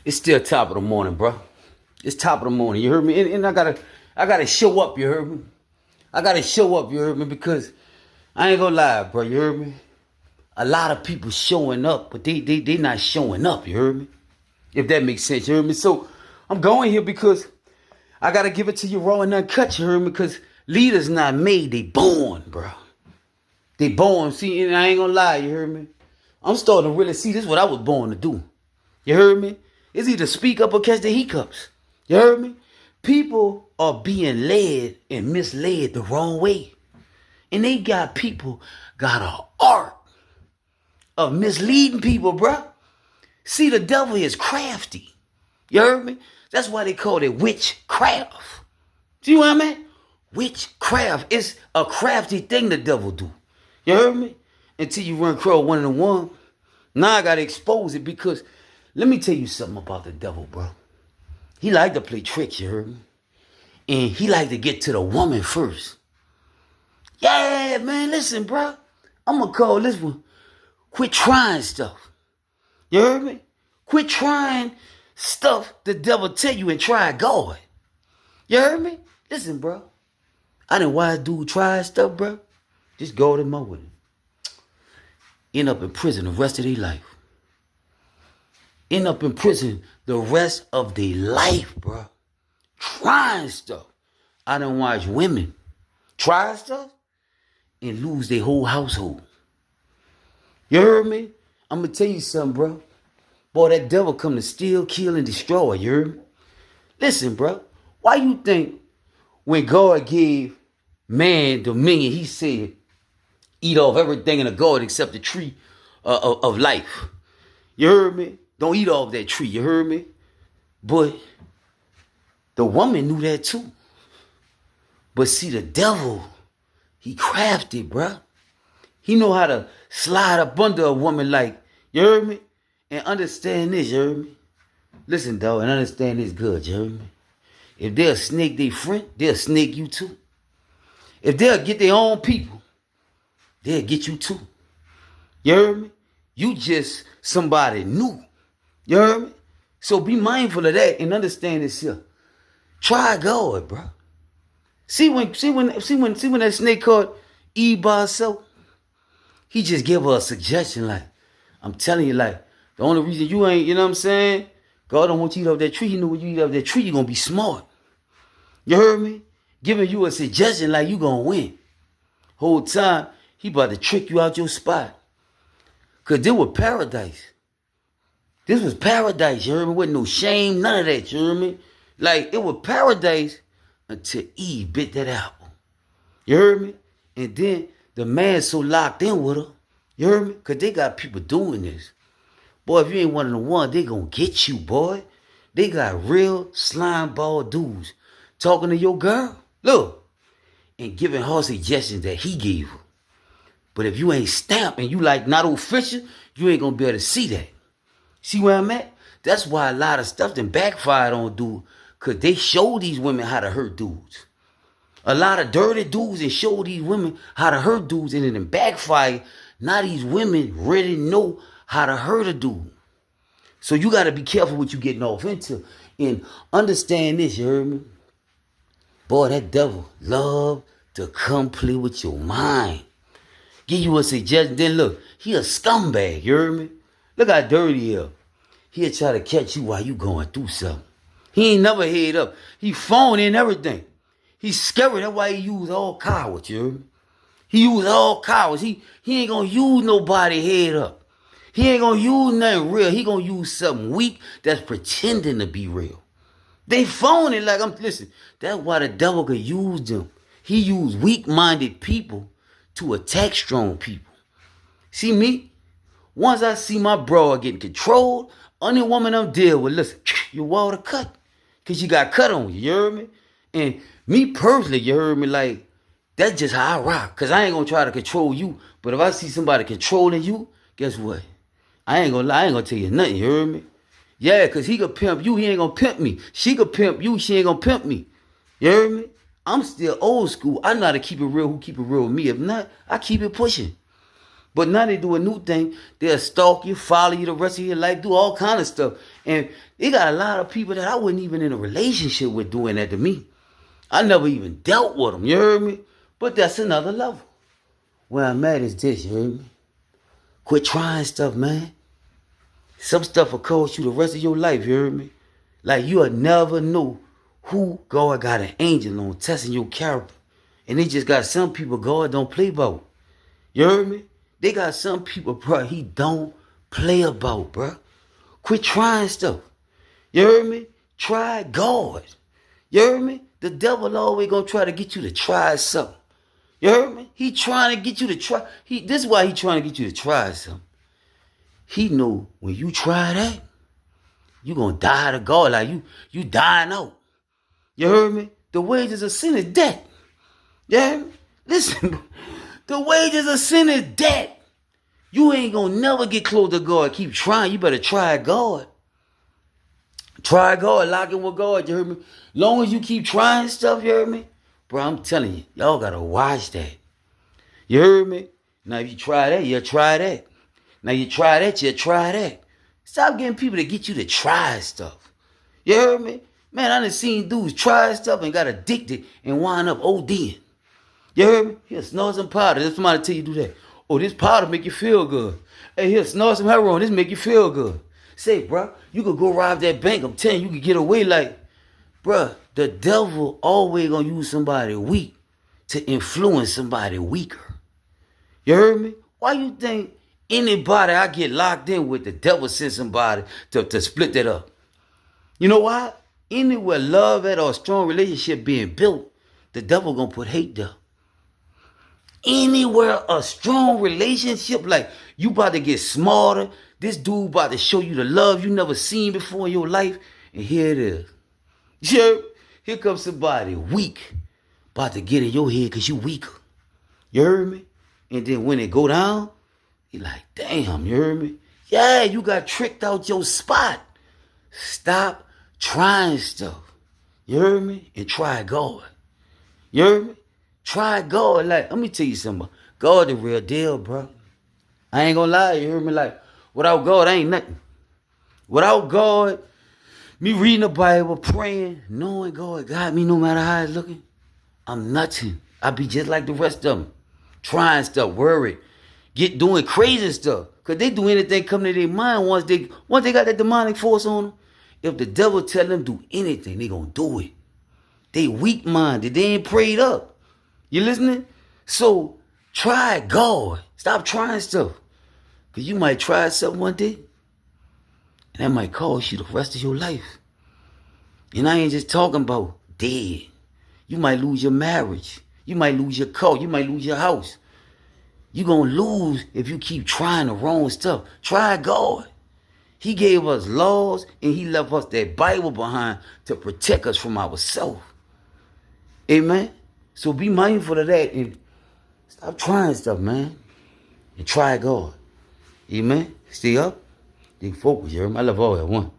It's still top of the morning, bro. It's top of the morning. You heard me? And I gotta show up. You heard me? I gotta show up. You heard me? Because I ain't gonna lie, bro. You heard me? A lot of people showing up, but they not showing up. You heard me? If that makes sense. You heard me? So I'm going here because I gotta give it to you raw and uncut. You heard me? Because leaders not made, they born, bro. They born. See, and I ain't gonna lie. You heard me? I'm starting to really see this is what I was born to do. You heard me? It's either speak up or catch the hiccups. You heard me? People are being led and misled the wrong way. And they got an art of misleading people, bruh. See, the devil is crafty. You heard me? That's why they call it witchcraft. See what I mean? Witchcraft is a crafty thing the devil do. You heard me? Until you run across one of the one. Now I gotta expose it because let me tell you something about the devil, bro. He like to play tricks, you heard me? And he like to get to the woman first. Yeah, man, listen, bro. I'm gonna call this one, quit trying stuff. You heard me? Quit trying stuff the devil tell you and try God. You heard me? Listen, bro. I didn't watch dude try stuff, bro. Just go to with it. End up in prison the rest of their life. End up in prison the rest of their life, bro. Trying stuff. I done watch women try stuff and lose their whole household. You heard me? I'm going to tell you something, bro. Boy, that devil come to steal, kill, and destroy. You heard me? Listen, bro. Why you think when God gave man dominion, he said, eat off everything in the garden except the tree of life? You heard me? Don't eat off that tree. You heard me? But the woman knew that too. But see, the devil, he crafted, bruh. He know how to slide up under a woman like, you heard me? And understand this, you heard me? Listen, dog, and understand this good, you heard me? If they'll snake their friend, they'll snake you too. If they'll get their own people, they'll get you too. You heard me? You just somebody new. You heard me? So be mindful of that and understand this here. Try God, bro. See when that snake caught Eve by herself, he just gave her a suggestion like, I'm telling you, like, the only reason you ain't, you know what I'm saying? God don't want you to eat off that tree. He know when you eat off that tree, you're going to be smart. You heard me? Giving you a suggestion like you going to win. Whole time, he about to trick you out your spot. Because this was paradise. This was paradise, you heard me? Wasn't no shame, none of that, you heard me? Like, it was paradise until Eve bit that apple. You heard me? And then the man so locked in with her. You heard me? Because they got people doing this. Boy, if you ain't one of the ones, they gonna get you, boy. They got real slime ball dudes talking to your girl. Look. And giving her suggestions that he gave her. But if you ain't stamped and you like not official, you ain't gonna be able to see that. See where I'm at? That's why a lot of stuff done backfired on dudes. Because they show these women how to hurt dudes. A lot of dirty dudes and show these women how to hurt dudes and then backfire. Now these women really know how to hurt a dude. So you got to be careful what you getting off into. And understand this, you heard me? Boy, that devil love to come play with your mind. Give you a suggestion. Then look, he a scumbag, you heard me? Look how dirty he is. He'll try to catch you while you going through something. He ain't never head up. He phony and everything. He's scary. That's why he use all cowards, you heard me? He use all cowards. He ain't gonna use nobody head up. He ain't gonna use nothing real. He gonna use something weak that's pretending to be real. They phony like listen, that's why the devil could use them. He used weak-minded people to attack strong people. See me? Once I see my bro getting controlled, only woman I'm dealing with, listen, your water cut. Because you got cut on you, you heard me? And me personally, you heard me, like, that's just how I rock. Because I ain't going to try to control you. But if I see somebody controlling you, guess what? I ain't going to lie. I ain't going to tell you nothing, you heard me? Yeah, because he could pimp you. He ain't going to pimp me. She could pimp you. She ain't going to pimp me. You heard me? I'm still old school. I know how to keep it real. Who keep it real with me? If not, I keep it pushing. But now they do a new thing. They'll stalk you, follow you the rest of your life, do all kind of stuff. And they got a lot of people that I wasn't even in a relationship with doing that to me. I never even dealt with them, you heard me? But that's another level. Where I'm at is this, you heard me? Quit trying stuff, man. Some stuff will cost you the rest of your life, you heard me? Like you'll never know who God got an angel on testing your character. And they just got some people God don't play about. You heard me? They got some people, bro, he don't play about, bro. Quit trying stuff. You heard me? Try God. You heard me? The devil always gonna try to get you to try something. You heard me? He trying to get you to try. This is why he trying to get you to try something. He know when you try that, you gonna die to God. Like you dying out. You heard me? The wages of sin is death. You heard me? Listen, the wages of sin is death. You ain't gonna never get close to God. Keep trying. You better try God. Try God. Lock in with God. You heard me? Long as you keep trying stuff, you heard me? Bro, I'm telling you, y'all gotta watch that. You heard me? Now if you try that, you'll try that. Now you try that, you'll try that. Stop getting people to get you to try stuff. You heard me? Man, I done seen dudes try stuff and got addicted and wind up ODing. You heard me? Here, snort some powder. There's somebody tell you do that. Oh, this powder make you feel good. Hey, here, snort some heroin. This make you feel good. Say, bro, you could go rob that bank. I'm telling you, you could get away like, bro, the devil always gonna use somebody weak to influence somebody weaker. You heard me? Why you think anybody I get locked in with, the devil send somebody to split that up? You know why? Anywhere love at or a strong relationship being built, the devil gonna put hate there. Anywhere a strong relationship, like you about to get smarter, this dude about to show you the love you never seen before in your life, and here it is. Sure, here comes somebody weak, about to get in your head because you weaker. You heard me? And then when it go down, you like, damn, you heard me? Yeah, you got tricked out your spot. Stop trying stuff. You heard me? And try God. You heard me? Try God. Like, let me tell you something. God the real deal, bro. I ain't gonna lie, you heard me? Like, without God, I ain't nothing. Without God, me reading the Bible, praying, knowing God got me no matter how it's looking, I'm nothing. I be just like the rest of them. Trying stuff, worried, doing crazy stuff. Because they do anything come to their mind once they got that demonic force on them. If the devil tell them do anything, they gonna do it. They weak-minded. They ain't prayed up. You listening? So try God. Stop trying stuff. Because you might try something one day, and that might cost you the rest of your life. And I ain't just talking about dead. You might lose your marriage. You might lose your car. You might lose your house. You're going to lose if you keep trying the wrong stuff. Try God. He gave us laws and he left us that Bible behind to protect us from ourselves. Amen? So be mindful of that and stop trying stuff, man. And try God. Amen? Stay up. Stay focused. You heard me? I love all that one.